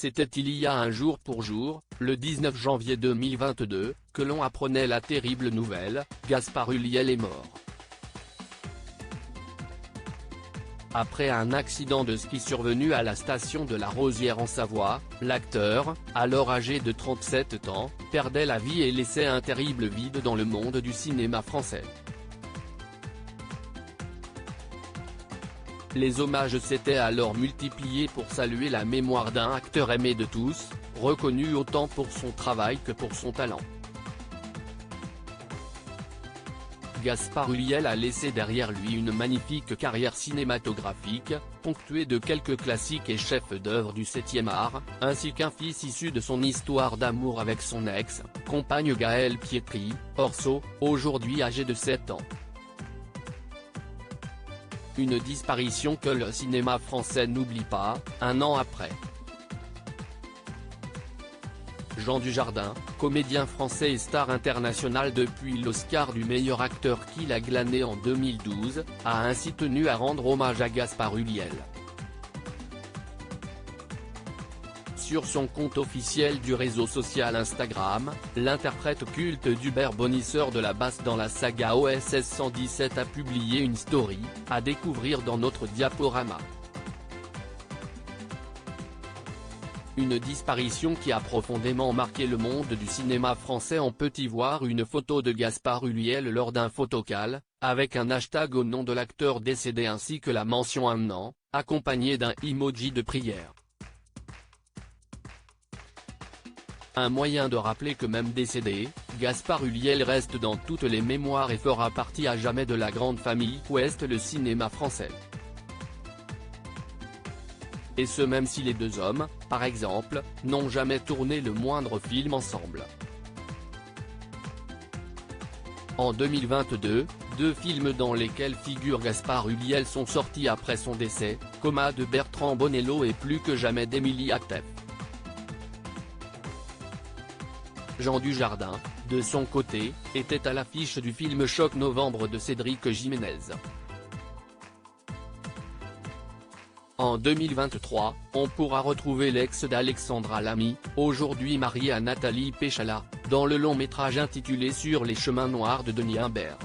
C'était il y a un jour pour jour, le 19 janvier 2022, que l'on apprenait la terrible nouvelle, Gaspard Ulliel est mort. Après un accident de ski survenu à la station de la Rosière en Savoie, l'acteur, alors âgé de 37 ans, perdait la vie et laissait un terrible vide dans le monde du cinéma français. Les hommages s'étaient alors multipliés pour saluer la mémoire d'un acteur aimé de tous, reconnu autant pour son travail que pour son talent. Gaspard Ulliel a laissé derrière lui une magnifique carrière cinématographique, ponctuée de quelques classiques et chefs-d'œuvre du 7e art, ainsi qu'un fils issu de son histoire d'amour avec son ex-compagne Gaëlle Pietri, Orso, aujourd'hui âgé de 7 ans. Une disparition que le cinéma français n'oublie pas, un an après. Jean Dujardin, comédien français et star international depuis l'Oscar du meilleur acteur qu'il a glané en 2012, a ainsi tenu à rendre hommage à Gaspard Ulliel. Sur son compte officiel du réseau social Instagram, l'interprète culte d'Uber bonisseur de la basse dans la saga OSS 117 a publié une story, à découvrir dans notre diaporama. Une disparition qui a profondément marqué le monde du cinéma français. On peut y voir une photo de Gaspard Ulliel lors d'un photocall, avec un hashtag au nom de l'acteur décédé ainsi que la mention un an, accompagné d'un emoji de prière. Un moyen de rappeler que même décédé, Gaspard Ulliel reste dans toutes les mémoires et fera partie à jamais de la grande famille qu'ouest le cinéma français. Et ce même si les deux hommes, par exemple, n'ont jamais tourné le moindre film ensemble. En 2022, 2 films dans lesquels figure Gaspard Ulliel sont sortis après son décès, Coma de Bertrand Bonello et Plus que jamais d'Émilie Atteff. Jean Dujardin, de son côté, était à l'affiche du film Choc Novembre de Cédric Jiménez. En 2023, on pourra retrouver l'ex d'Alexandra Lamy, aujourd'hui mariée à Nathalie Péchala, dans le long métrage intitulé Sur les chemins noirs de Denis Imbert.